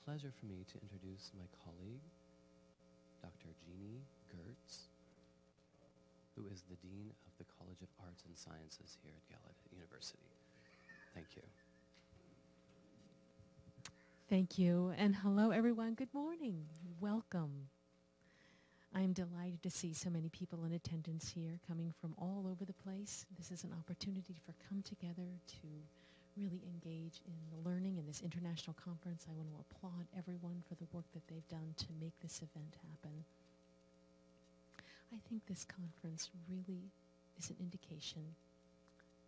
pleasure for me to introduce my colleague, Dr. Geeraerts, who is the Dean of the College of Arts and Sciences here at Gallaudet University. Thank you. Thank you, and hello everyone. Good morning. Welcome. I am delighted to see so many people in attendance here coming from all over the place. This is an opportunity for come together to really engage in the learning in this international conference. I want to applaud everyone for the work that they've done to make this event happen. I think this conference really is an indication,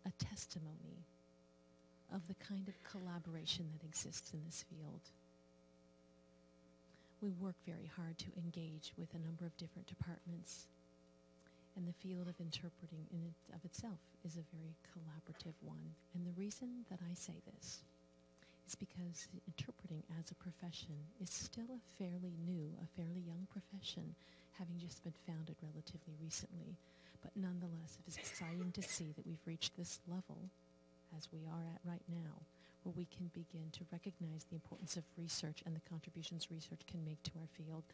a testimony of the kind of collaboration that exists in this field. We work very hard to engage with a number of different departments, and the field of interpreting in of itself is a very collaborative one. And the reason that I say this is because interpreting as a profession is still a fairly new, a fairly young profession, having just been founded relatively recently. But nonetheless, it is exciting to see that we've reached this level, as we are at right now, where we can begin to recognize the importance of research and the contributions research can make to our field.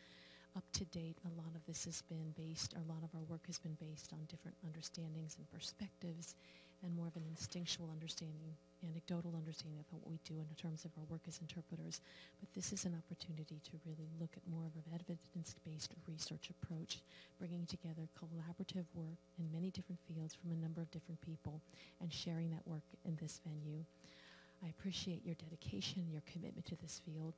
Up to date, a lot of this has been based, or a lot of our work has been based on different understandings and perspectives, and more of an instinctual understanding, anecdotal understanding of what we do in terms of our work as interpreters. But this is an opportunity to really look at more of an evidence-based research approach, bringing together collaborative work in many different fields from a number of different people, and sharing that work in this venue. I appreciate your dedication, your commitment to this field.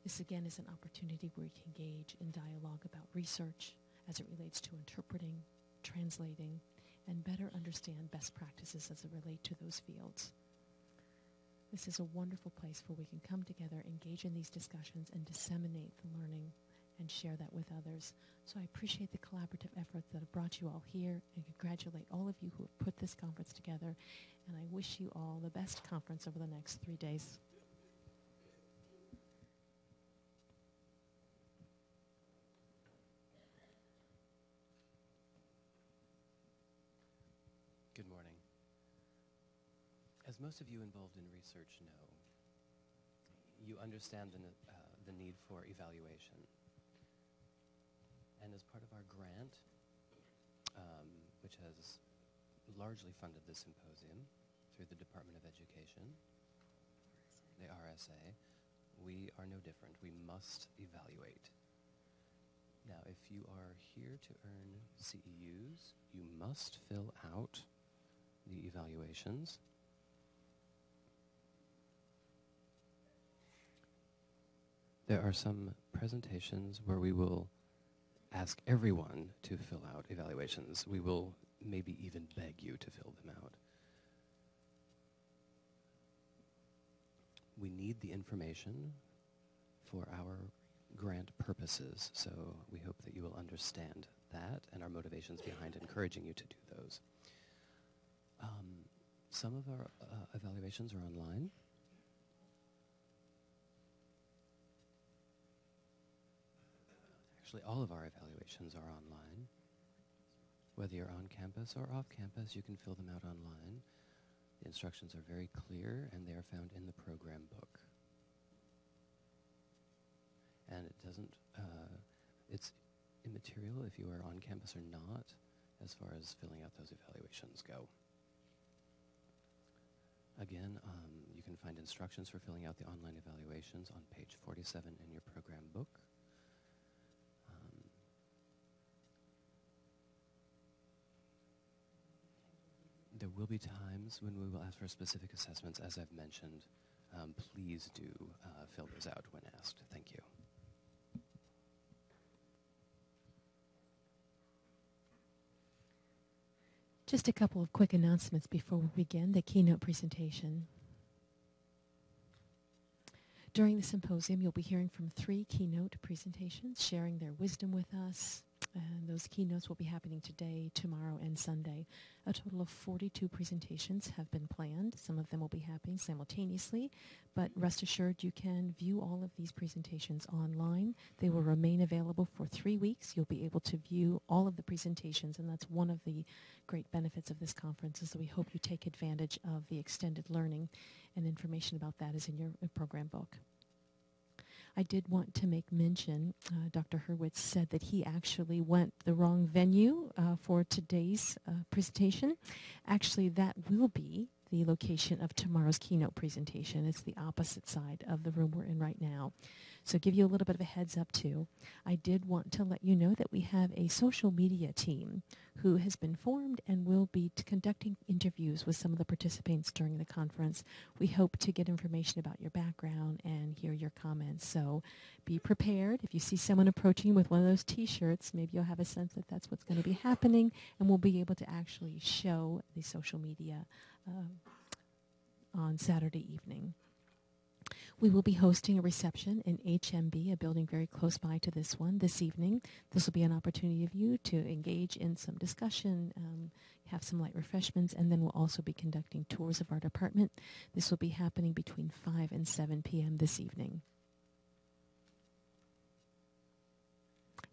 This, again, is an opportunity where we can engage in dialogue about research as it relates to interpreting, translating, and better understand best practices as it relates to those fields. This is a wonderful place where we can come together, engage in these discussions, and disseminate the learning and share that with others. So I appreciate the collaborative efforts that have brought you all here, and congratulate all of you who have put this conference together. And I wish you all the best conference over the next 3 days. Good morning. As most of you involved in research know, you understand the need for evaluation. And as part of our grant, which has largely funded this symposium through the Department of Education, the RSA, we are no different. We must evaluate. Now, if you are here to earn CEUs, you must fill out the evaluations. There are some presentations where we will ask everyone to fill out evaluations. We will maybe even beg you to fill them out. We need the information for our grant purposes, so we hope that you will understand that and our motivations behind encouraging you to do those. Some of our evaluations are online. Actually, all of our evaluations are online. Whether you're on campus or off campus, you can fill them out online. The instructions are very clear, and they are found in the program book. And it doesn't, it's immaterial if you are on campus or not, as far as filling out those evaluations go. Again, you can find instructions for filling out the online evaluations on page 47 in your program book. There will be times when we will ask for specific assessments, as I've mentioned. Please do fill those out when asked. Thank you. Just a couple of quick announcements before we begin the keynote presentation. During the symposium, you'll be hearing from 3 keynote presentations, sharing their wisdom with us. And those keynotes will be happening today, tomorrow, and Sunday. A total of 42 presentations have been planned. Some of them will be happening simultaneously, but rest assured you can view all of these presentations online. They will remain available for 3 weeks. You'll be able to view all of the presentations, and that's one of the great benefits of this conference, is that we hope you take advantage of the extended learning, and information about that is in your program book. I did want to make mention, Dr. Hurwitz said that he actually went the wrong venue for today's presentation. Actually, that will be the location of tomorrow's keynote presentation. It's the opposite side of the room we're in right now. So give you a little bit of a heads up too. I did want to let you know that we have a social media team who has been formed and will be conducting interviews with some of the participants during the conference. We hope to get information about your background and hear your comments. So be prepared. If you see someone approaching with one of those t-shirts, maybe you'll have a sense that that's what's going to be happening, and we'll be able to actually show the social media on Saturday evening. We will be hosting a reception in HMB, a building very close by to this one, this evening. This will be an opportunity of you to engage in some discussion, have some light refreshments, and then we'll also be conducting tours of our department. This will be happening between 5 and 7 p.m. this evening.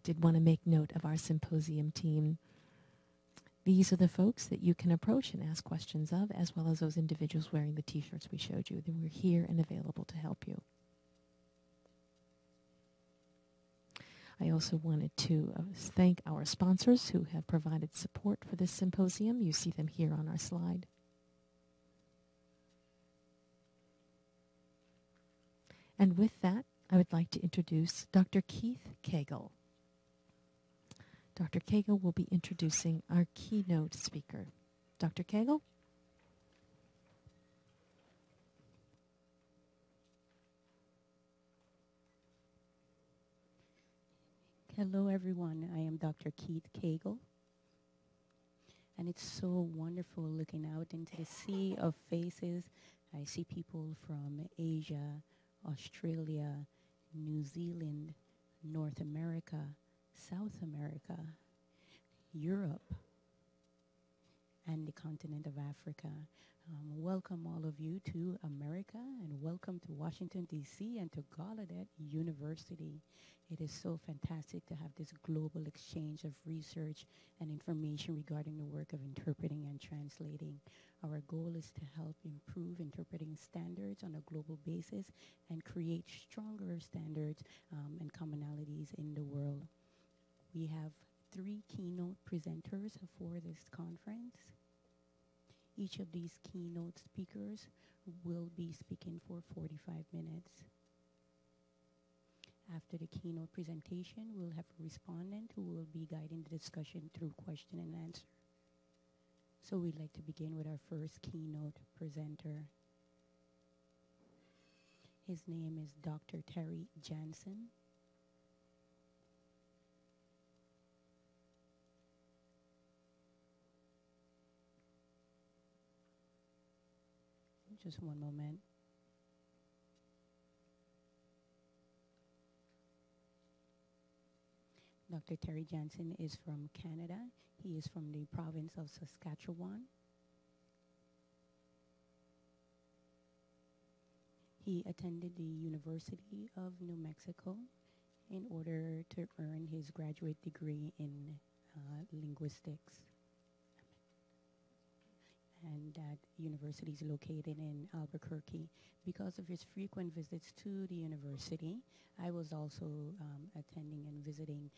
Did want to make note of our symposium team. These are the folks that you can approach and ask questions of, as well as those individuals wearing the t-shirts we showed you. Then we're here and available to help you. I also wanted to thank our sponsors who have provided support for this symposium. You see them here on our slide. And with that, I would like to introduce Dr. Keith Cagle. Dr. Cagle will be introducing our keynote speaker. Dr. Cagle? Hello, everyone. I am Dr. Keith Cagle. And it's so wonderful looking out into the sea of faces. I see people from Asia, Australia, New Zealand, North America, South America, Europe, and the continent of Africa. Welcome all of you to America, and welcome to Washington, D.C. and to Gallaudet University. It is so fantastic to have this global exchange of research and information regarding the work of interpreting and translating. Our goal is to help improve interpreting standards on a global basis and create stronger standards and commonalities in the world. We have 3 keynote presenters for this conference. Each of these keynote speakers will be speaking for 45 minutes. After the keynote presentation, we'll have a respondent who will be guiding the discussion through question and answer. So we'd like to begin with our first keynote presenter. His name is Dr. Terry Janzen. Just one moment. Dr. Terry Janzen is from Canada. He is from the province of Saskatchewan. He attended the University of New Mexico in order to earn his graduate degree in linguistics. And that university is located in Albuquerque. Because of his frequent visits to the university, I was also attending and visiting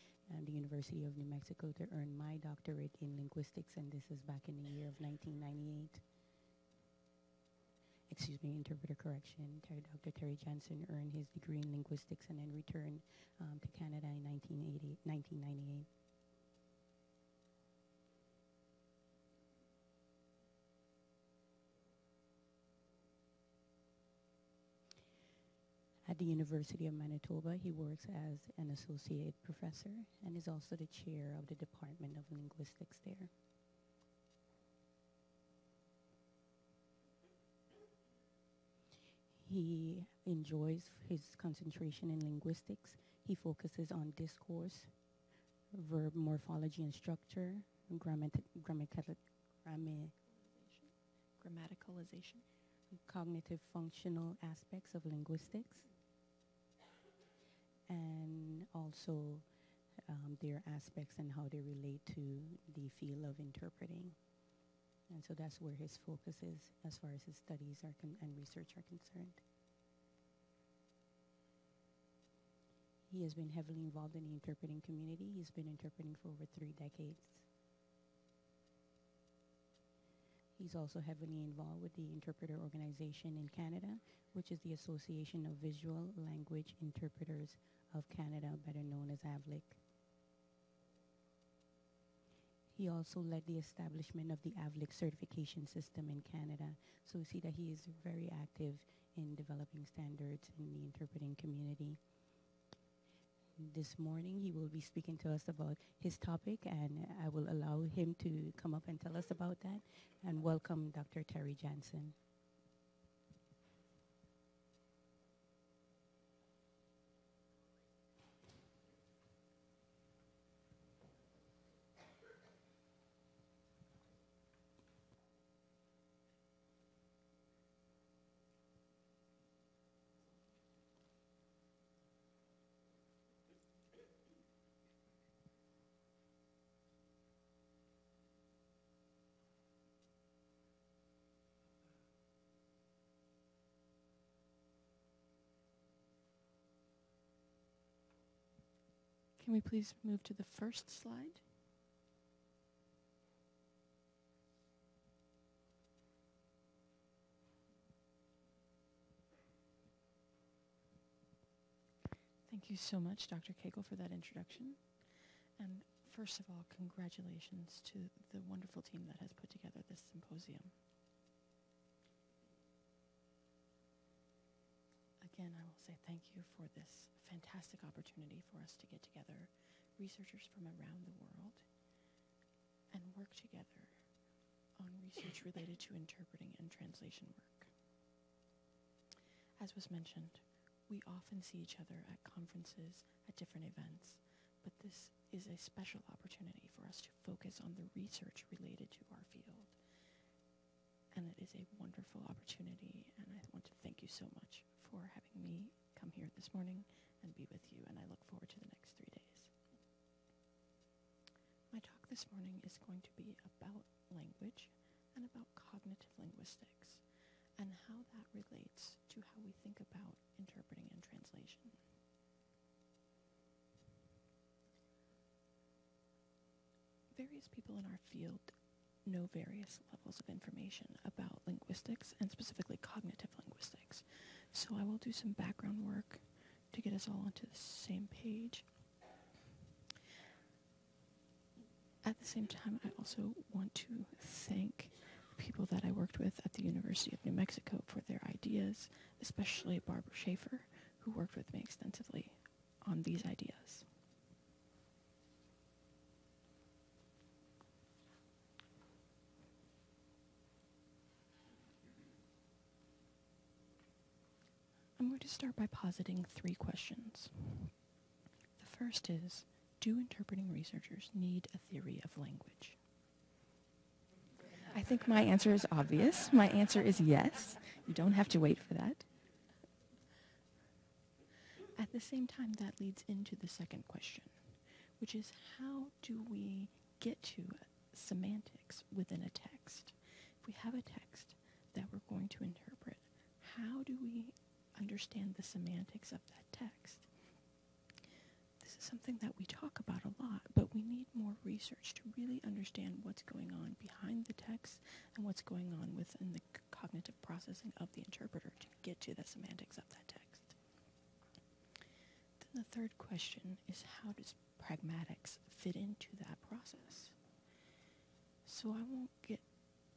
the University of New Mexico to earn my doctorate in linguistics, and this is back in the year of 1998. Excuse me, interpreter correction. Dr. Terry Janzen earned his degree in linguistics and then returned to Canada in 1998. At the University of Manitoba, he works as an associate professor and is also the chair of the Department of Linguistics there. He enjoys his concentration in linguistics. He focuses on discourse, verb morphology and structure, grammaticalization, cognitive functional aspects of linguistics, and also their aspects and how they relate to the field of interpreting. And so that's where his focus is as far as his studies are and research are concerned. He has been heavily involved in the interpreting community. He's been interpreting for over 3 decades. He's also heavily involved with the interpreter organization in Canada, which is the Association of Visual Language Interpreters of Canada, better known as AVLIC. He also led the establishment of the AVLIC certification system in Canada. So we see that he is very active in developing standards in the interpreting community. This morning, he will be speaking to us about his topic, and I will allow him to come up and tell us about that. And welcome, Dr. Terry Janzen. Can we please move to the first slide? Thank you so much, Dr. Cagle, for that introduction. And first of all, congratulations to the wonderful team that has put together this symposium. Again, I will say thank you for this fantastic opportunity for us to get together researchers from around the world and work together on research related to interpreting and translation work. As was mentioned, we often see each other at conferences, at different events, but this is a special opportunity for us to focus on the research related to our field. And it is a wonderful opportunity, and I want to thank you so much for having me come here this morning and be with you, and I look forward to the next 3 days. My talk this morning is going to be about language and about cognitive linguistics and how that relates to how we think about interpreting and translation. Various people in our field know various levels of information about linguistics and specifically cognitive linguistics. So I will do some background work to get us all onto the same page. At the same time, I also want to thank people that I worked with at the University of New Mexico for their ideas, especially Barbara Schaefer, who worked with me extensively on these ideas. I'm going to start by positing 3 questions. The first is, do interpreting researchers need a theory of language? I think my answer is obvious. My answer is yes. You don't have to wait for that. At the same time, that leads into the second question, which is how do we get to semantics within a text? If we have a text that we're going to interpret, how do we understand the semantics of that text? This is something that we talk about a lot, but we need more research to really understand what's going on behind the text and what's going on within the cognitive processing of the interpreter to get to the semantics of that text. Then the third question is, how does pragmatics fit into that process? So I won't get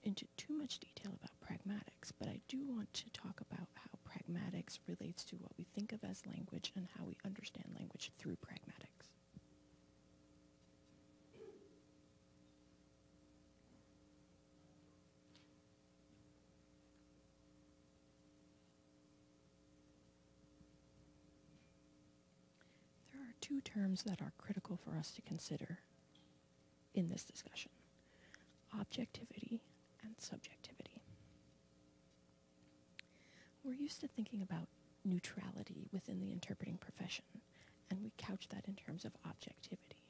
into too much detail about pragmatics, but I do want to talk about how pragmatics relates to what we think of as language and how we understand language through pragmatics. There are 2 terms that are critical for us to consider in this discussion: objectivity and subjectivity. We're used to thinking about neutrality within the interpreting profession, and we couch that in terms of objectivity.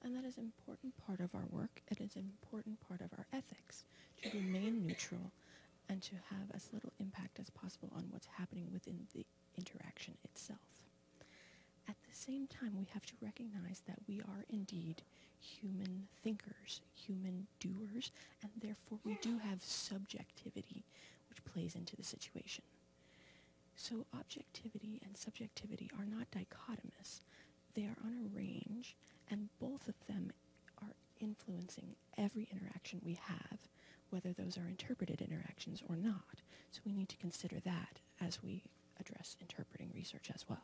And that is an important part of our work. It is an important part of our ethics to remain neutral and to have as little impact as possible on what's happening within the interaction itself. At the same time, we have to recognize that we are indeed human thinkers, human doers, and therefore we do have subjectivity, which plays into the situation. So objectivity and subjectivity are not dichotomous. They are on a range, and both of them are influencing every interaction we have, whether those are interpreted interactions or not. So we need to consider that as we address interpreting research as well.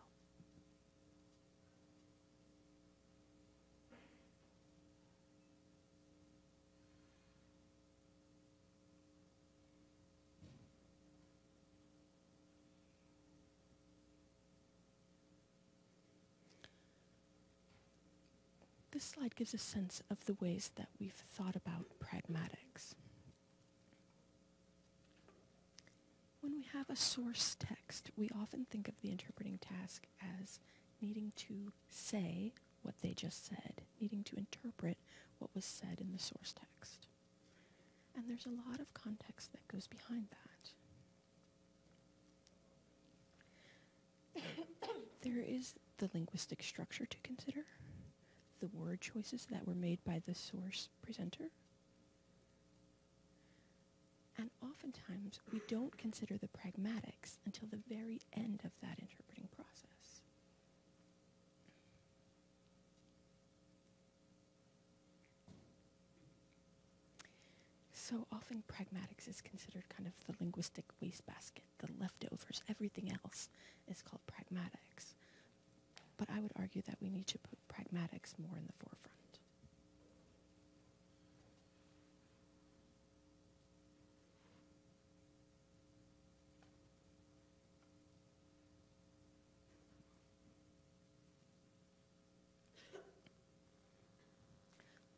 This slide gives a sense of the ways that we've thought about pragmatics. When we have a source text, we often think of the interpreting task as needing to say what they just said, needing to interpret what was said in the source text. And there's a lot of context that goes behind that. There is the linguistic structure to consider, the word choices that were made by the source presenter. And oftentimes, we don't consider the pragmatics until the very end of that interpreting process. So often, pragmatics is considered kind of the linguistic wastebasket, the leftovers. Everything else is called pragmatics. But I would argue that we need to put pragmatics more in the forefront.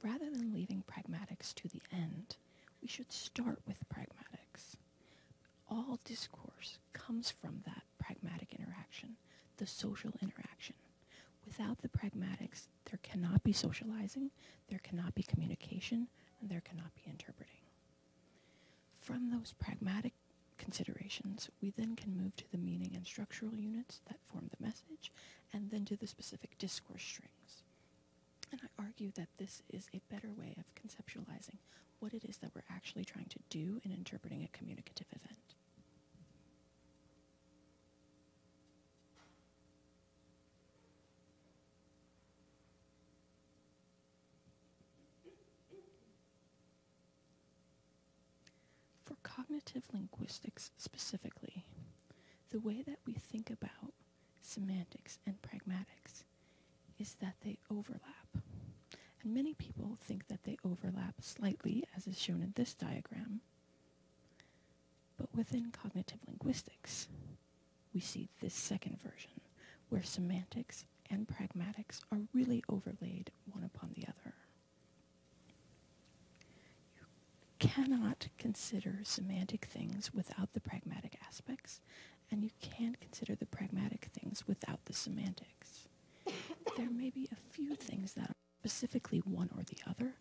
Rather than leaving pragmatics to the end, we should start with pragmatics. All discourse comes from that pragmatic interaction, the social interaction. Without the pragmatics, there cannot be socializing, there cannot be communication, and there cannot be interpreting. From those pragmatic considerations, we then can move to the meaning and structural units that form the message, and then to the specific discourse strings. And I argue that this is a better way of conceptualizing what it is that we're actually trying to do in interpreting a communicative event. For cognitive linguistics specifically, the way that we think about semantics and pragmatics is that they overlap. And many people think that they overlap slightly, as is shown in this diagram. But within cognitive linguistics, we see this second version, where semantics and pragmatics are really overlaid one upon the other. Cannot consider semantic things without the pragmatic aspects, and you can't consider the pragmatic things without the semantics. There may be a few things that are specifically one or the other,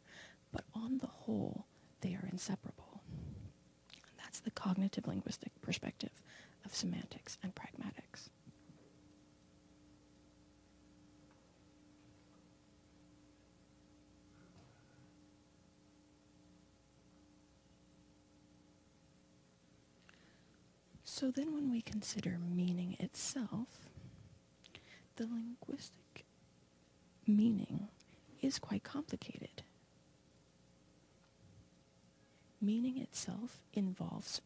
but on the whole, they are inseparable. And that's the cognitive linguistic perspective of semantics and pragmatics. So then when we consider meaning itself, the linguistic meaning is quite complicated. Meaning itself involves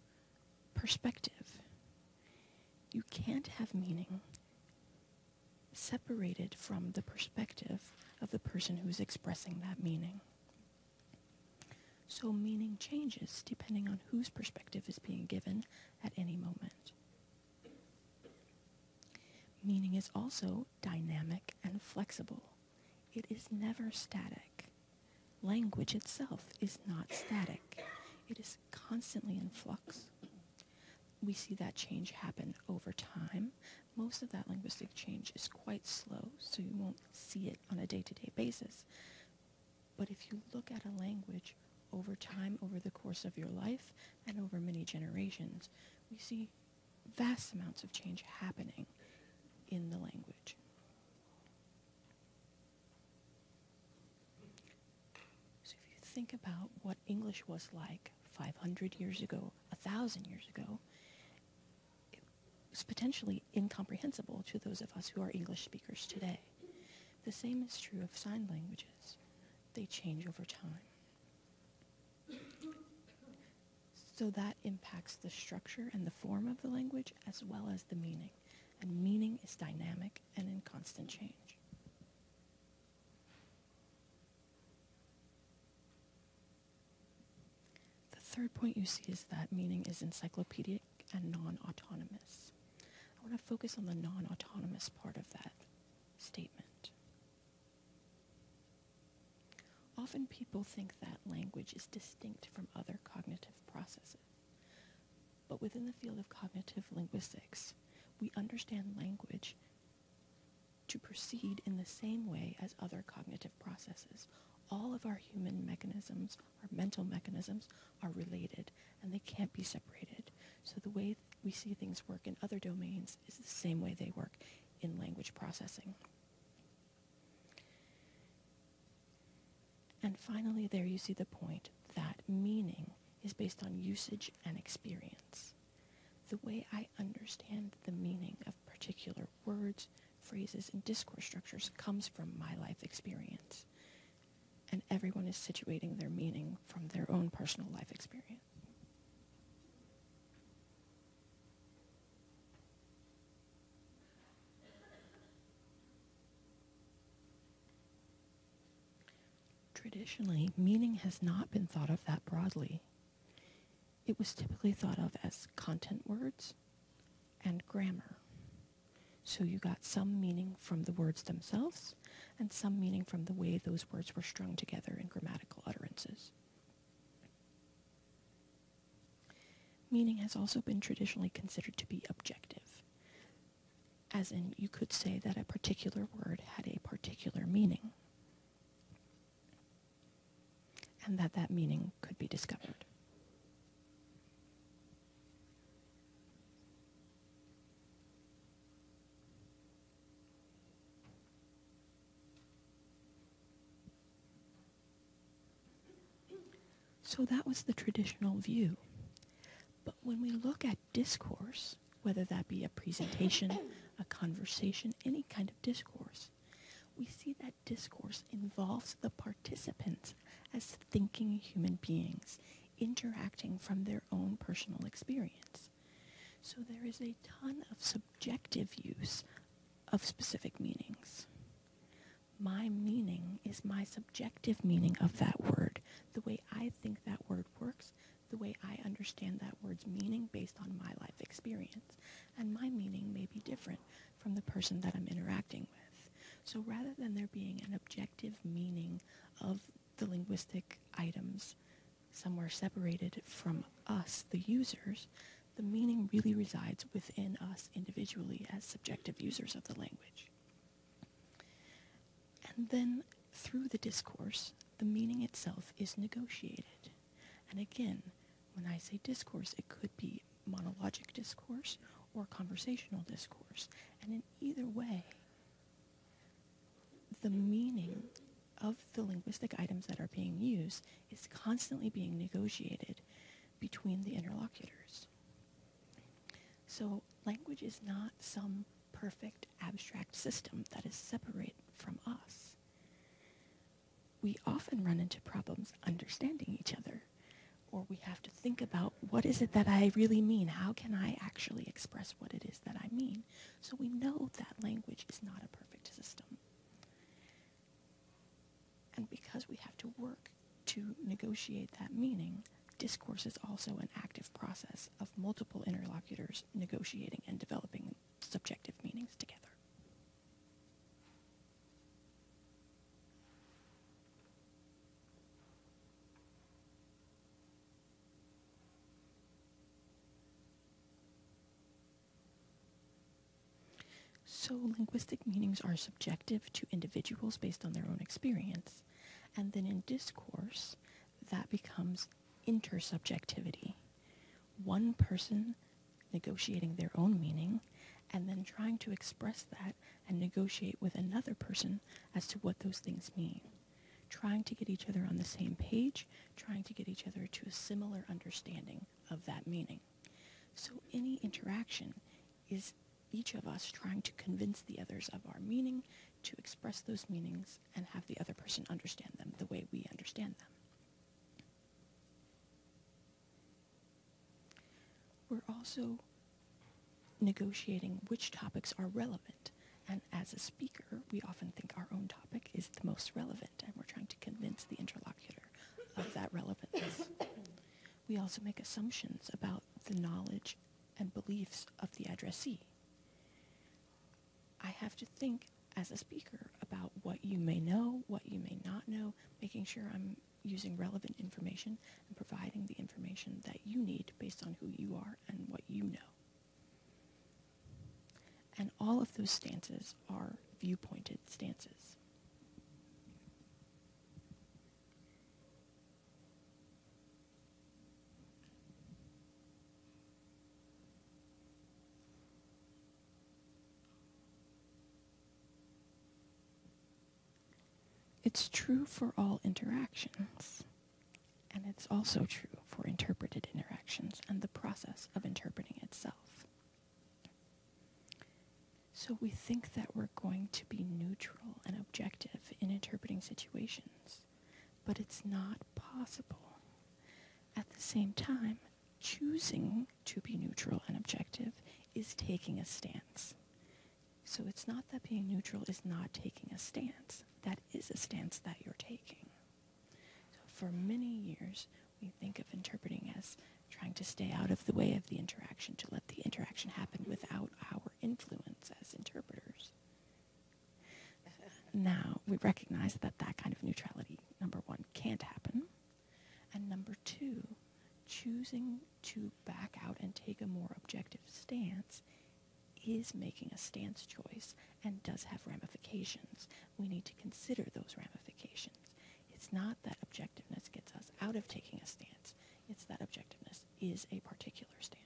perspective. You can't have meaning separated from the perspective of the person who's expressing that meaning. So meaning changes depending on whose perspective is being given at any moment. Meaning is also dynamic and flexible. It is never static. Language itself is not static. It is constantly in flux. We see that change happen over time. Most of that linguistic change is quite slow, so you won't see it on a day-to-day basis. But if you look at a language over time, over the course of your life, and over many generations, we see vast amounts of change happening in the language. think about what English was like 500 years ago, 1,000 years ago, it was potentially incomprehensible to those of us who are English speakers today. The same is true of sign languages. They change over time. So that impacts the structure and the form of the language as well as the meaning. And meaning is dynamic and in constant change. The third point you see is that meaning is encyclopedic and non-autonomous. I want to focus on the non-autonomous part of that statement. Often people think that language is distinct from other cognitive processes. But within the field of cognitive linguistics, we understand language to proceed in the same way as other cognitive processes. All of our human mechanisms, our mental mechanisms, are related, and they can't be separated. So the way we see things work in other domains is the same way they work in language processing. And finally, there you see the point that meaning is based on usage and experience. The way I understand the meaning of particular words, phrases, and discourse structures comes from my life experience. And everyone is situating their meaning from their own personal life experience. Traditionally, meaning has not been thought of that broadly. It was typically thought of as content words and grammar. So you got some meaning from the words themselves and some meaning from the way those words were strung together in grammatical utterances. Meaning has also been traditionally considered to be objective, as in you could say that a particular word had a particular meaning, and that that meaning could be discovered. So that was the traditional view. But when we look at discourse, whether that be a presentation, a conversation, any kind of discourse, we see that discourse involves the participants as thinking human beings, interacting from their own personal experience. So there is a ton of subjective use of specific meanings. My meaning is my subjective meaning of that word, the way I think that word works, the way I understand that word's meaning based on my life experience. And my meaning may be different from the person that I'm interacting with. So rather than there being an objective meaning of the linguistic items somewhere separated from us, the users, the meaning really resides within us individually as subjective users of the language. And then through the discourse, the meaning itself is negotiated. And again, when I say discourse, it could be monologic discourse or conversational discourse. And in either way, the meaning of the linguistic items that are being used is constantly being negotiated between the interlocutors. So language is not some perfect abstract system that is separate from us. We often run into problems understanding each other, or we have to think about what is it that I really mean? How can I actually express what it is that I mean? So we know that language is not a perfect system. And because we have to work to negotiate that meaning, discourse is also an active process of multiple interlocutors negotiating and developing subjective meanings together. So linguistic meanings are subjective to individuals based on their own experience. And then in discourse, that becomes intersubjectivity. One person negotiating their own meaning and then trying to express that and negotiate with another person as to what those things mean. trying to get each other on the same page, trying to get each other to a similar understanding of that meaning. So any interaction is each of us trying to convince the others of our meaning, to express those meanings, and have the other person understand them the way we understand them. We're also negotiating which topics are relevant. And as a speaker, we often think our own topic is the most relevant, and we're trying to convince the interlocutor of that relevance. We also make assumptions about the knowledge and beliefs of the addressee. I have to think as a speaker about what you may know, what you may not know, making sure I'm using relevant information and providing the information that you need based on who you are and what you know. And all of those stances are viewpointed stances. It's true for all interactions, and it's also true for interpreted interactions and the process of interpreting itself. So we think that we're going to be neutral and objective in interpreting situations, but it's not possible. At the same time, choosing to be neutral and objective is taking a stance. So it's not that being neutral is not taking a stance. That is a stance that you're taking. So for many years, we think of interpreting as trying to stay out of the way of the interaction, to let the interaction happen without our influence as interpreters. Now, we recognize that that kind of neutrality, number one, can't happen. And number two, choosing to back out and take a more objective stance is making a stance choice and does have ramifications. We need to consider those ramifications. It's not that objectiveness gets us out of taking a stance. It's that objectiveness is a particular stance.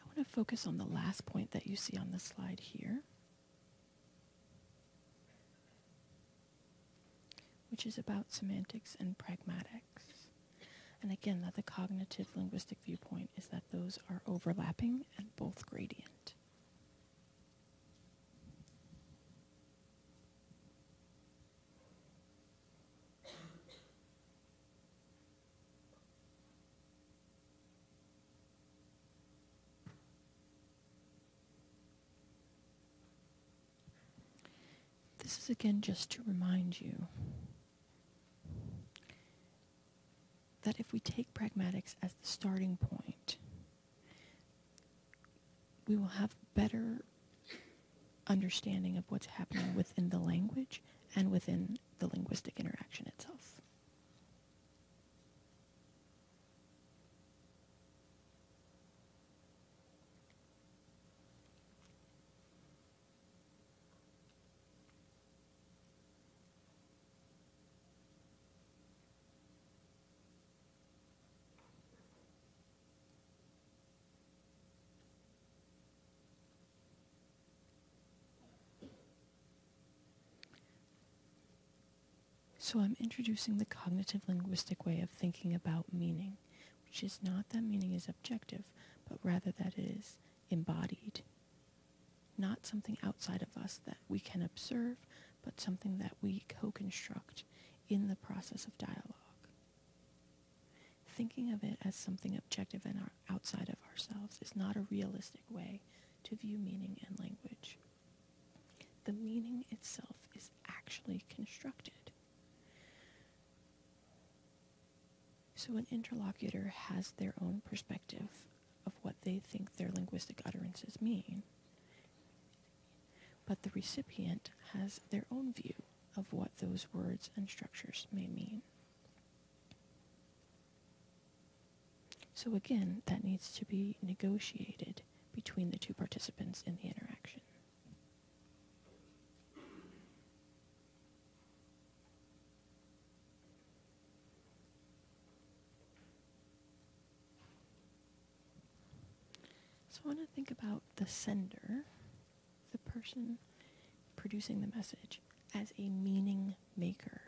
I want to focus on the last point that you see on the slide here, which is about semantics and pragmatics. And again, that the cognitive linguistic viewpoint is that those are overlapping and both gradient. This is again just to remind you that if we take pragmatics as the starting point, we will have better understanding of what's happening within the language and within the linguistic interaction itself. So I'm introducing the cognitive linguistic way of thinking about meaning, which is not that meaning is objective, but rather that it is embodied. Not something outside of us that we can observe, but something that we co-construct in the process of dialogue. Thinking of it as something objective and outside of ourselves is not a realistic way to view meaning and language. The meaning itself is actually constructed. So an interlocutor has their own perspective of what they think their linguistic utterances mean, but the recipient has their own view of what those words and structures may mean. So again, that needs to be negotiated between between the two participants in the interaction. So I want to think about the sender, the person producing the message, as a meaning maker.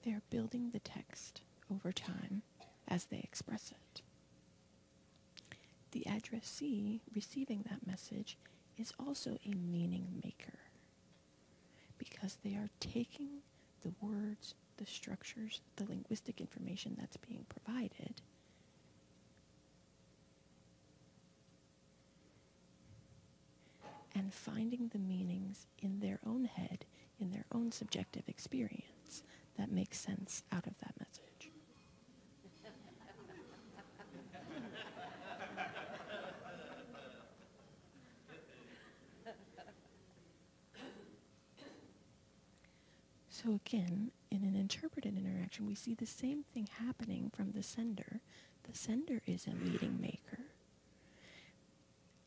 They are building the text over time as they express it. The addressee receiving that message is also a meaning maker because they are taking the words, the structures, the linguistic information that's being provided and finding the meanings in their own head, in their own subjective experience that makes sense out of that message. So again, in an interpreted interaction, we see the same thing happening from the sender. The sender is a meaning maker,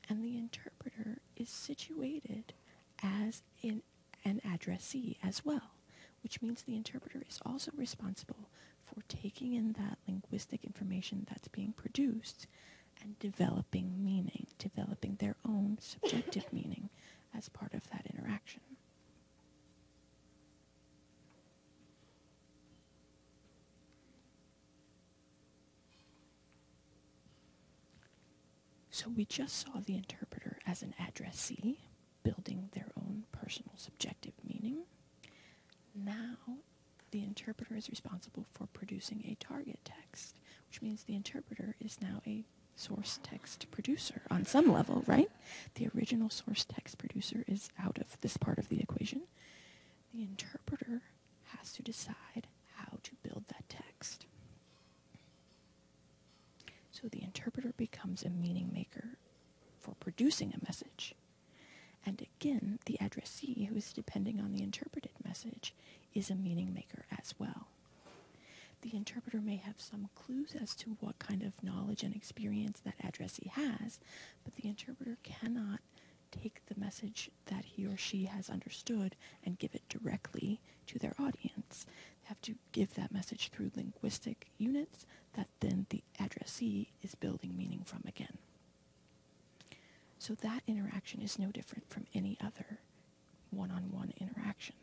and the interpreter is situated as an addressee as well, which means the interpreter is also responsible for taking in that linguistic information that's being produced and developing meaning, developing their own subjective meaning as part of that interaction. So we just saw the interpreter as an addressee, building their own personal subjective meaning. Now, the interpreter is responsible for producing a target text, which means the interpreter is now a source text producer on some level, right? The original source text producer is out of this part of the equation. The interpreter has to decide how to build that text. So the interpreter becomes a meaning maker for producing a message. And again, the addressee, who is depending on the interpreted message, is a meaning maker as well. The interpreter may have some clues as to what kind of knowledge and experience that addressee has, but the interpreter cannot take the message that he or she has understood and give it directly to their audience. They have to give that message through linguistic units that then the addressee is building meaning from again. So that interaction is no different from any other one-on-one interaction.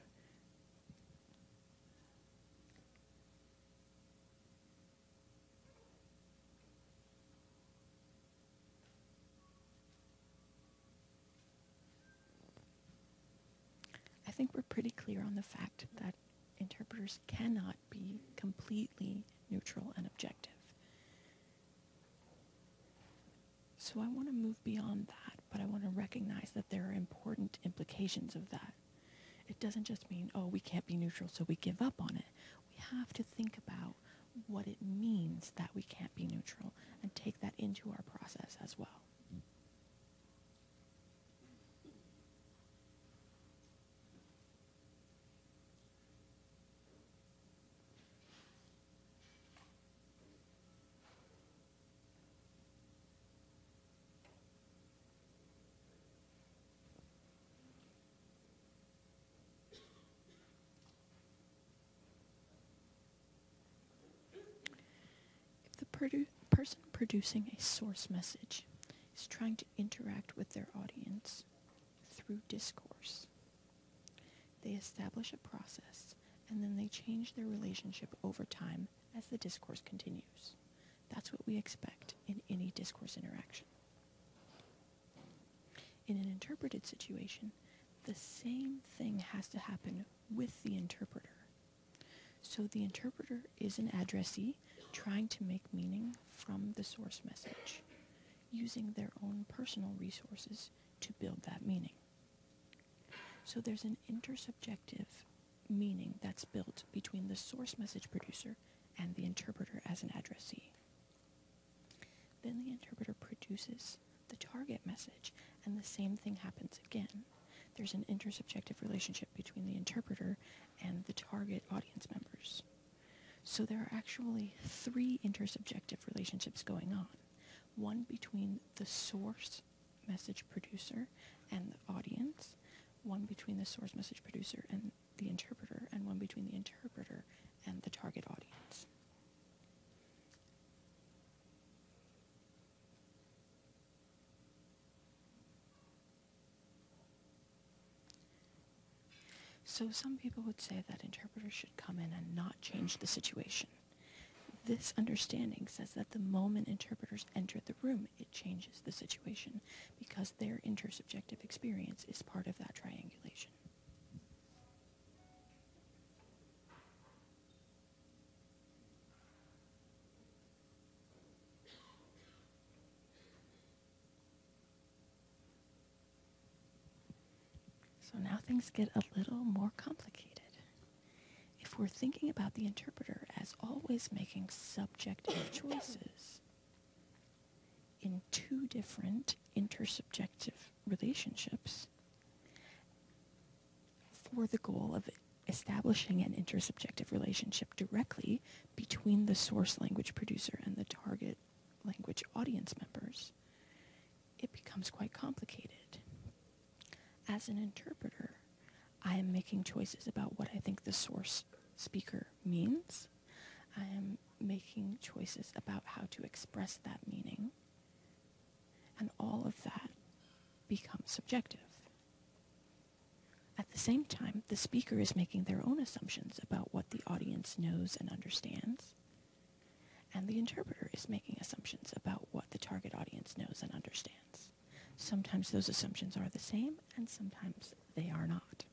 I think we're pretty clear on the fact that interpreters cannot be completely neutral and objective. So I want to move beyond that, but I want to recognize that there are important implications of that. It doesn't just mean, oh, we can't be neutral, so we give up on it. We have to think about what it means that we can't be neutral and take that into our process as well. Person producing a source message is trying to interact with their audience through discourse. They establish a process, and then they change their relationship over time as the discourse continues. That's what we expect in any discourse interaction. In an interpreted situation, the same thing has to happen with the interpreter. So the interpreter is an addressee trying to make meaning from the source message, using their own personal resources to build that meaning. So there's an intersubjective meaning that's built between the source message producer and the interpreter as an addressee. Then the interpreter produces the target message, and the same thing happens again. There's an intersubjective relationship between the interpreter and the target audience members. So there are actually 3 intersubjective relationships going on. one between the source message producer and the audience, one between the source message producer and the interpreter, and one between the interpreter and the target audience. So some people would say that interpreters should come in and not change the situation. This understanding says that the moment interpreters enter the room, it changes the situation because their intersubjective experience is part of that triangulation. So now things get a little more complicated. If we're thinking about the interpreter as always making subjective choices in two different intersubjective relationships for the goal of establishing an intersubjective relationship directly between the source language producer and the target language audience members, it becomes quite complicated. As an interpreter, I am making choices about what I think the source speaker means. I am making choices about how to express that meaning. And all of that becomes subjective. At the same time, the speaker is making their own assumptions about what the audience knows and understands. And the interpreter is making assumptions about what the target audience knows and understands. Sometimes those assumptions are the same, and sometimes they are not.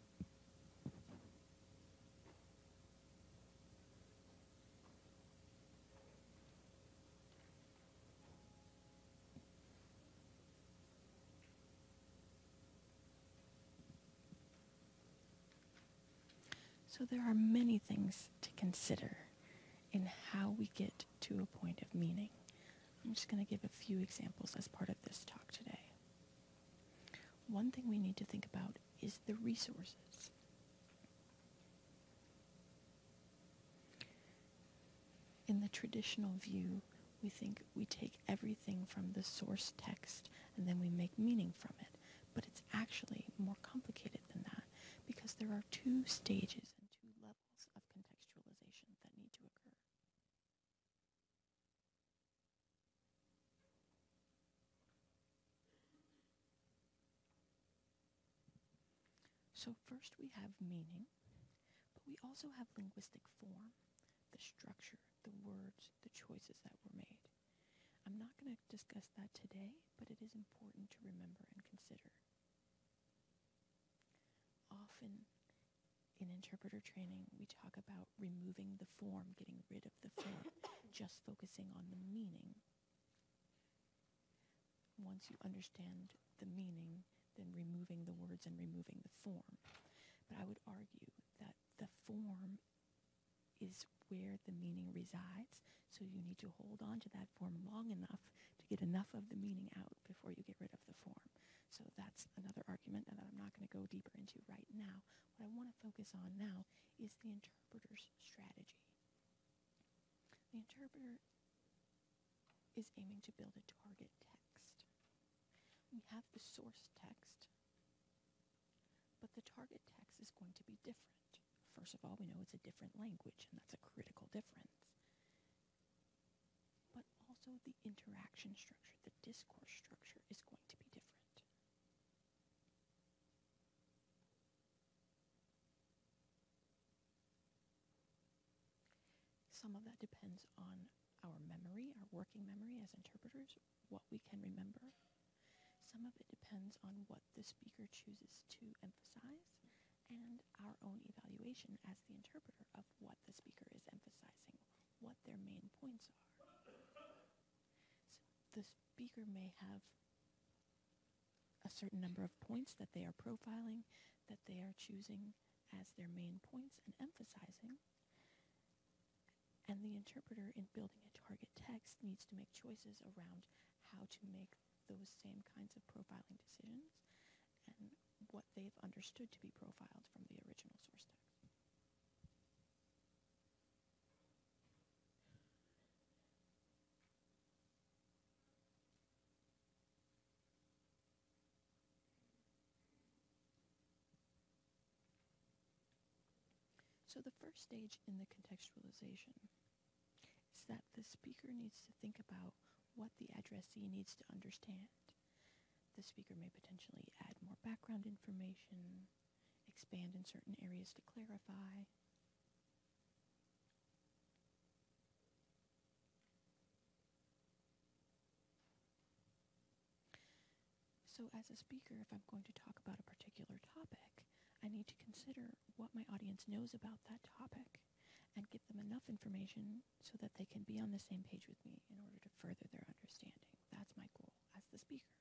So there are many things to consider in how we get to a point of meaning. I'm just going to give a few examples as part of this talk today. One thing we need to think about is the resources. In the traditional view, we think we take everything from the source text and then we make meaning from it. But it's actually more complicated than that because there are two stages and two levels of contextualization that need to occur. So first we have meaning, but we also have linguistic form, the structure, the words, the choices that were made. I'm not going to discuss that today, but it is important to remember and consider. Often in interpreter training, we talk about removing the form, getting rid of the form, just focusing on the meaning. Once you understand the meaning, then removing the words and removing the form. But I would argue that the form is where the meaning resides, so you need to hold on to that form long enough to get enough of the meaning out before you get rid of the form. So that's another argument that I'm not going to go deeper into right now. What I want to focus on now is the interpreter's strategy. The interpreter is aiming to build a target text. We have the source text, but the target text is going to be different. First of all, we know it's a different language, and that's a critical difference. But also the interaction structure, the discourse structure is going to be different. Some of that depends on our memory, our working memory as interpreters, what we can remember. Some of it depends on what the speaker chooses to emphasize and our own evaluation as the interpreter of what the speaker is emphasizing, what their main points are. So the speaker may have a certain number of points that they are profiling, that they are choosing as their main points and emphasizing. And the interpreter, in building a target text, needs to make choices around how to make those same kinds of profiling decisions and what they've understood to be profiled from the original source text. So the first stage in the contextualization is that the speaker needs to think about what the addressee needs to understand. The speaker may potentially add more background information, expand in certain areas to clarify. So as a speaker, if I'm going to talk about a particular topic, I need to consider what my audience knows about that topic and give them enough information so that they can be on the same page with me in order to further their understanding. That's my goal as the speaker.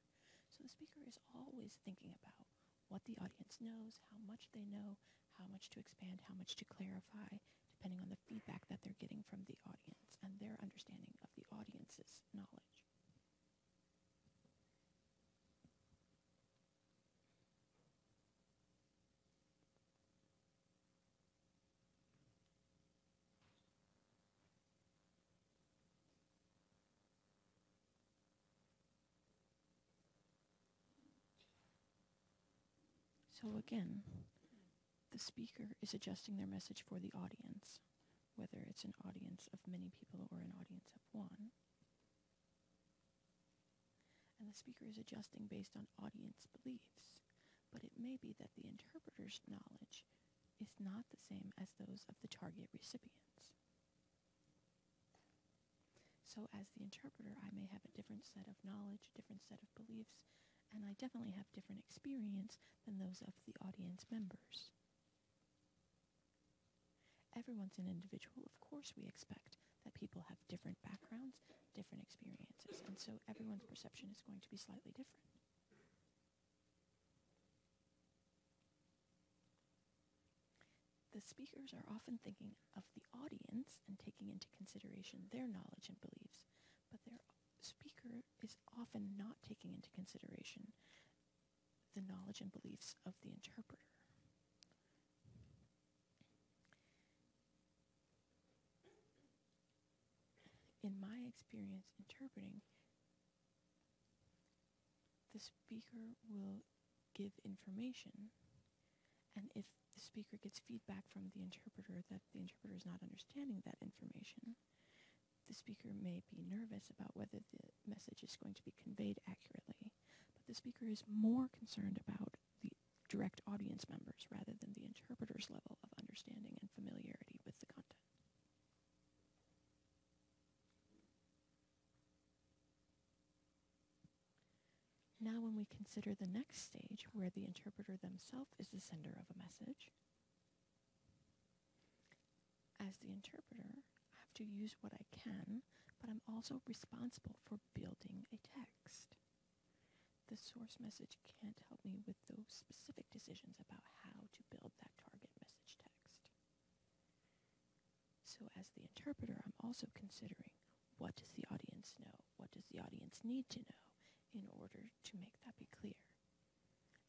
So the speaker is always thinking about what the audience knows, how much they know, how much to expand, how much to clarify, depending on the feedback that they're getting from the audience and their understanding of the audience's knowledge. So again, the speaker is adjusting their message for the audience, whether it's an audience of many people or an audience of one. And the speaker is adjusting based on audience beliefs, but it may be that the interpreter's knowledge is not the same as those of the target recipients. So as the interpreter, I may have a different set of knowledge, a different set of beliefs, and I definitely have different experience than those of the audience members. Everyone's an individual. Of course we expect that people have different backgrounds, different experiences, and so everyone's perception is going to be slightly different. The speakers are often thinking of the audience and taking into consideration their knowledge and beliefs, but their speaker is often not taking into consideration the knowledge and beliefs of the interpreter. In my experience interpreting, the speaker will give information, and if the speaker gets feedback from the interpreter that the interpreter is not understanding that information, the speaker may be nervous about whether the message is going to be conveyed accurately, but the speaker is more concerned about the direct audience members rather than the interpreter's level of understanding and familiarity with the content. Now when we consider the next stage, where the interpreter themselves is the sender of a message, as the interpreter, I have to use what I can, but I'm also responsible for building a text. The source message can't help me with those specific decisions about how to build that target message text. So as the interpreter, I'm also considering, what does the audience know? What does the audience need to know in order to make that be clear?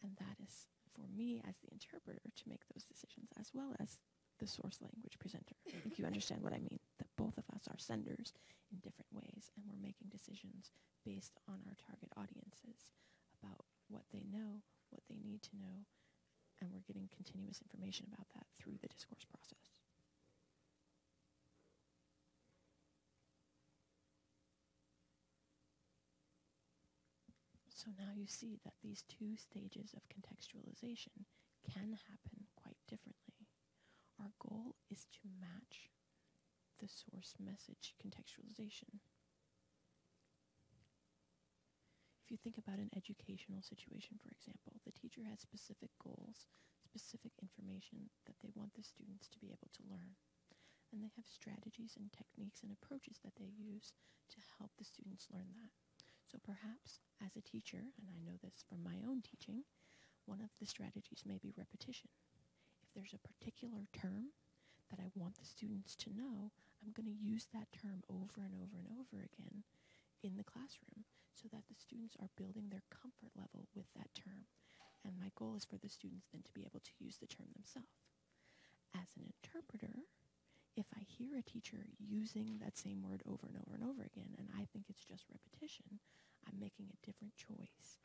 And that is for me as the interpreter to make those decisions, as well as the source language presenter. I think you understand what I mean, that both of us are senders in different ways, and we're making decisions based on our target audiences about what they know, what they need to know, and we're getting continuous information about that through the discourse process. So now you see that these two stages of contextualization can happen quite differently. Our goal is to match the source message contextualization. If you think about an educational situation, for example, the teacher has specific goals, specific information that they want the students to be able to learn. And they have strategies and techniques and approaches that they use to help the students learn that. So perhaps as a teacher, and I know this from my own teaching, one of the strategies may be repetition. If there's a particular term that I want the students to know, I'm going to use that term over and over and over again in the classroom so that the students are building their comfort level with that term. And my goal is for the students then to be able to use the term themselves. As an interpreter, if I hear a teacher using that same word over and over and over again, and I think it's just repetition, I'm making a different choice.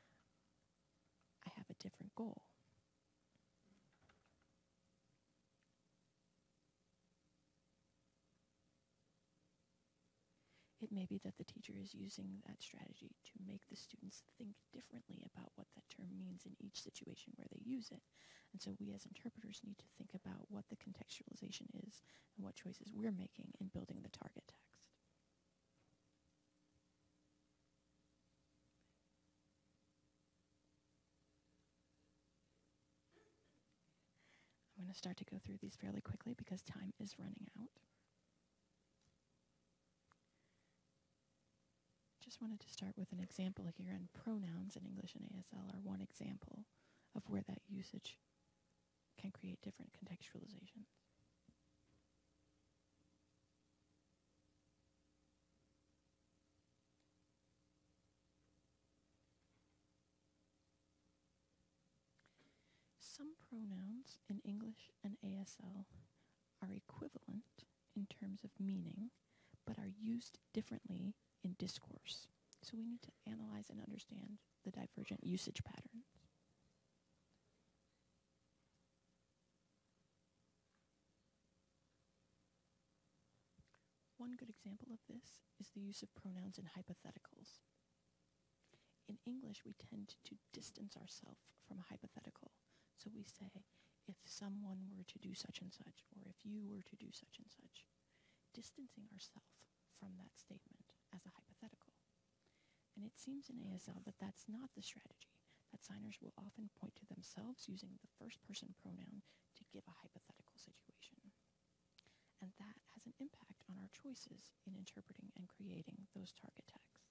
I have a different goal. It may be that the teacher is using that strategy to make the students think differently about what that term means in each situation where they use it. And so we as interpreters need to think about what the contextualization is and what choices we're making in building the target text. I'm going to start to go through these fairly quickly because time is running out. Just wanted to start with an example here, and pronouns in English and ASL are one example of where that usage can create different contextualizations. Some pronouns in English and ASL are equivalent in terms of meaning, but are used differently in discourse. So we need to analyze and understand the divergent usage patterns. One good example of this is the use of pronouns in hypotheticals. In English, we tend to distance ourselves from a hypothetical. So we say, if someone were to do such and such, or if you were to do such and such, distancing ourselves from that statement as a hypothetical. And it seems in ASL that that's not the strategy, that signers will often point to themselves using the first-person pronoun to give a hypothetical situation. And that has an impact on our choices in interpreting and creating those target texts.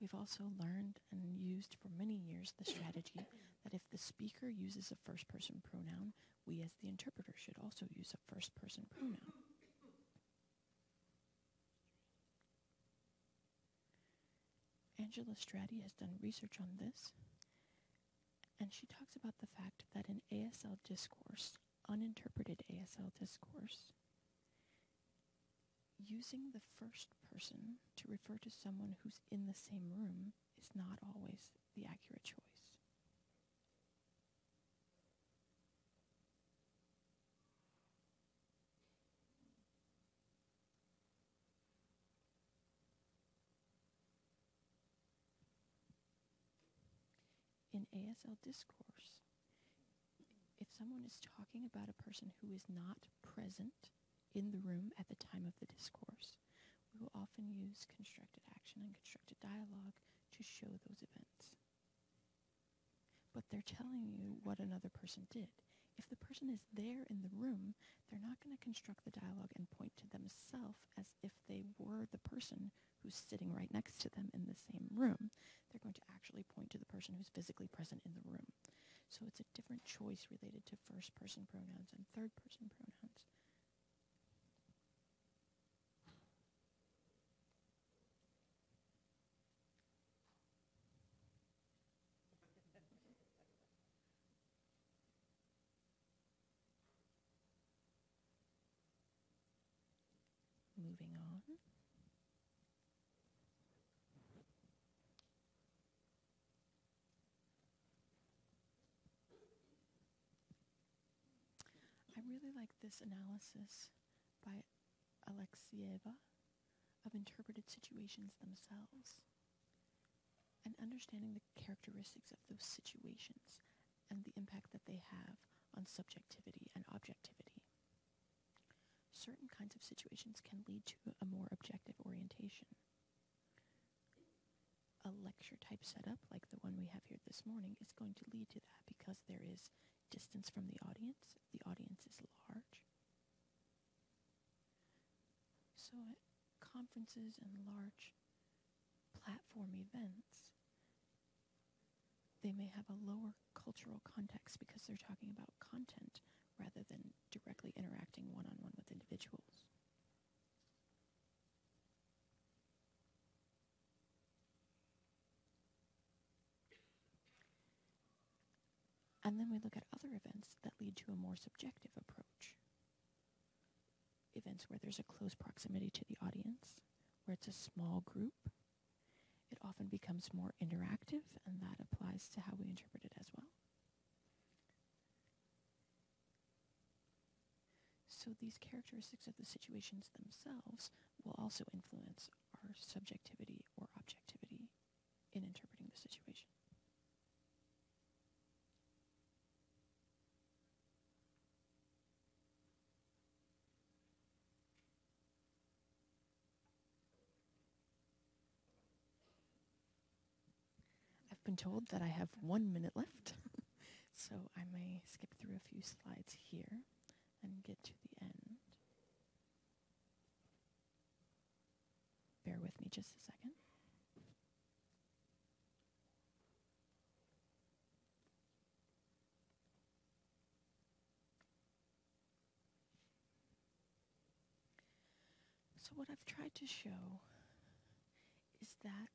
We've also learned and used for many years the strategy that if the speaker uses a first-person pronoun, we as the interpreter should also use a first-person pronoun. Angela Strati has done research on this, and she talks about the fact that in ASL discourse, uninterpreted ASL discourse, using the first person to refer to someone who's in the same room is not always the accurate choice. In ASL discourse, if someone is talking about a person who is not present in the room at the time of the discourse, we will often use constructed action and constructed dialogue to show those events. But they're telling you what another person did. If the person is there in the room, they're not going to construct the dialogue and point to themselves as if they were the person who's sitting right next to them in the same room. They're going to actually point to the person who's physically present in the room. So it's a different choice related to first-person pronouns and third-person pronouns. Moving on. I really like this analysis by Alexieva of interpreted situations themselves and understanding the characteristics of those situations and the impact that they have on subjectivity and objectivity. Certain kinds of situations can lead to a more objective orientation. A lecture type setup, like the one we have here this morning, is going to lead to that because there is distance from the audience is large. So at conferences and large platform events, they may have a lower cultural context because they're talking about content rather than directly interacting one-on-one with individuals. And then we look at other events that lead to a more subjective approach. Events where there's a close proximity to the audience, where it's a small group. It often becomes more interactive, and that applies to how we interpret it as well. So these characteristics of the situations themselves will also influence our subjectivity or objectivity in interpreting the situation. I've been told that I have 1 minute left, so I may skip through a few slides here and get to the end. Bear with me just a second. So what I've tried to show is that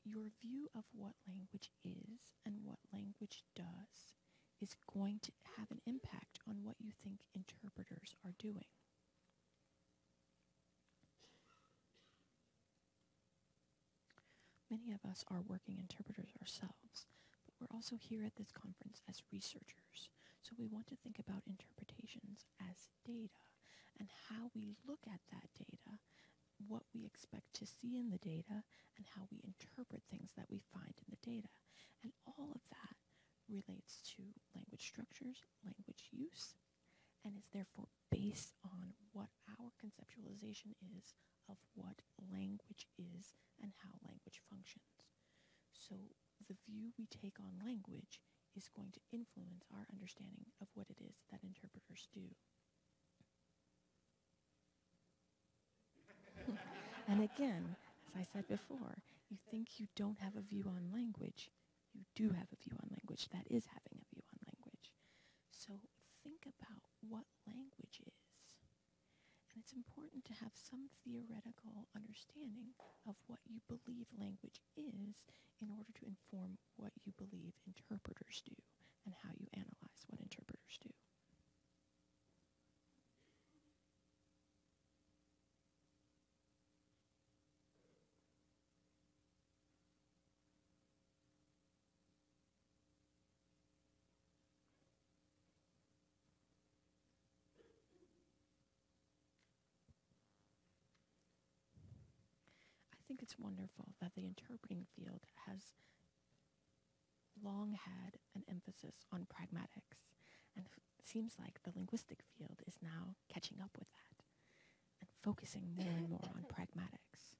your view of what language is and what language does is going to have an impact on what you think interpreters are doing. Many of us are working interpreters ourselves, but we're also here at this conference as researchers. So we want to think about interpretations as data and how we look at that data, what we expect to see in the data, and how we interpret things that we find in the data. And all of that relates to language structures, language use, and is therefore based on what our conceptualization is of what language is and how language functions. So the view we take on language is going to influence our understanding of what it is that interpreters do. And again, as I said before, you think you don't have a view on language. You do have a view on language that is having a view on language. So think about what language is. And it's important to have some theoretical understanding of what you believe language is in order to inform what you believe interpreters do and how you analyze what interpreters do. I think it's wonderful that the interpreting field has long had an emphasis on pragmatics, and it seems like the linguistic field is now catching up with that and focusing more and more on pragmatics.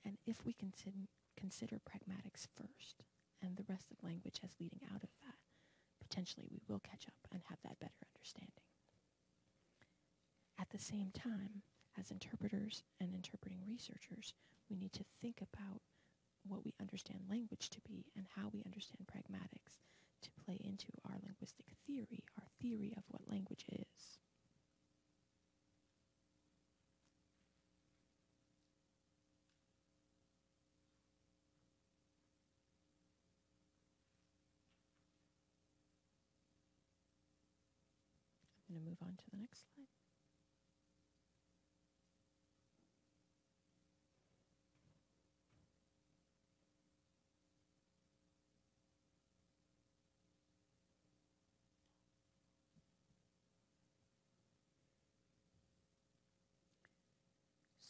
And if we consider pragmatics first and the rest of language as leading out of that, potentially we will catch up and have that better understanding. At the same time, as interpreters and interpreting researchers, we need to think about what we understand language to be and how we understand pragmatics to play into our linguistic theory, our theory of what language is. I'm going to move on to the next slide.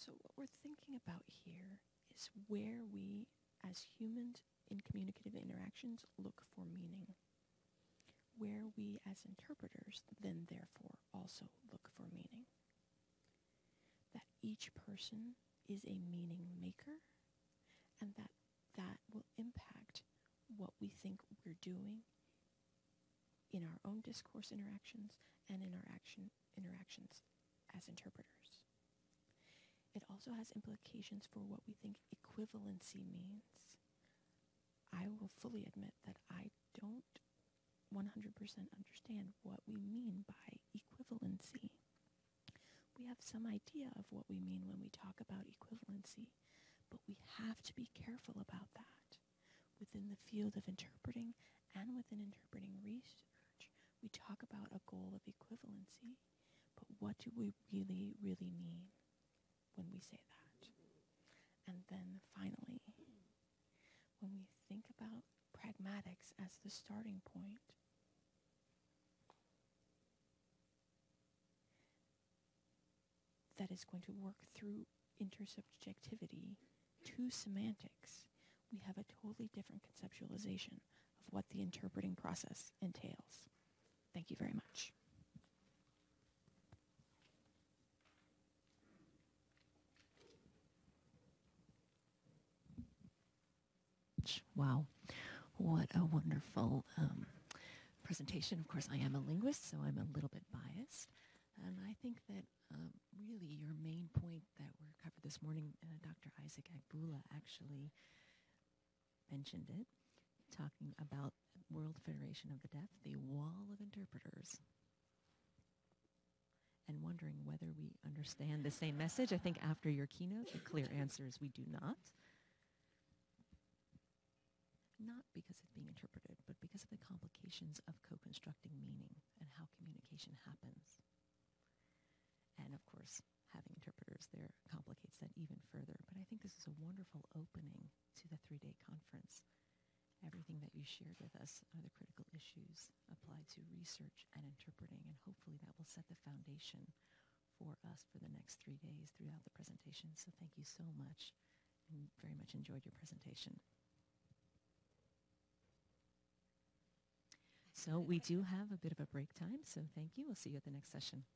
So what we're thinking about here is where we, as humans in communicative interactions, look for meaning. Where we, as interpreters, then therefore also look for meaning. That each person is a meaning maker, and that will impact what we think we're doing in our own discourse interactions and in our interactions as interpreters. It also has implications for what we think equivalency means. I will fully admit that I don't 100% understand what we mean by equivalency. We have some idea of what we mean when we talk about equivalency, but we have to be careful about that within the field of interpreting and within interpreting research, we talk about a goal of equivalency, but what do we really, really mean when we say that? And then finally, when we think about pragmatics as the starting point, that is going to work through intersubjectivity to semantics, we have a totally different conceptualization of what the interpreting process entails. Thank you very much. Wow, what a wonderful presentation. Of course, I am a linguist, so I'm a little bit biased. And I think that really your main point that were covered this morning, Dr. Isaac Agbula actually mentioned it, talking about World Federation of the Deaf, the wall of interpreters, and wondering whether we understand the same message. I think after your keynote, the clear answer is we do not. Not because it's being interpreted, but because of the complications of co-constructing meaning and how communication happens. And of course, having interpreters there complicates that even further. But I think this is a wonderful opening to the 3-day conference. Everything that you shared with us are the critical issues applied to research and interpreting, and hopefully that will set the foundation for us for the next 3 days throughout the presentation. So thank you so much, and very much enjoyed your presentation. So we do have a bit of a break time, so thank you. We'll see you at the next session.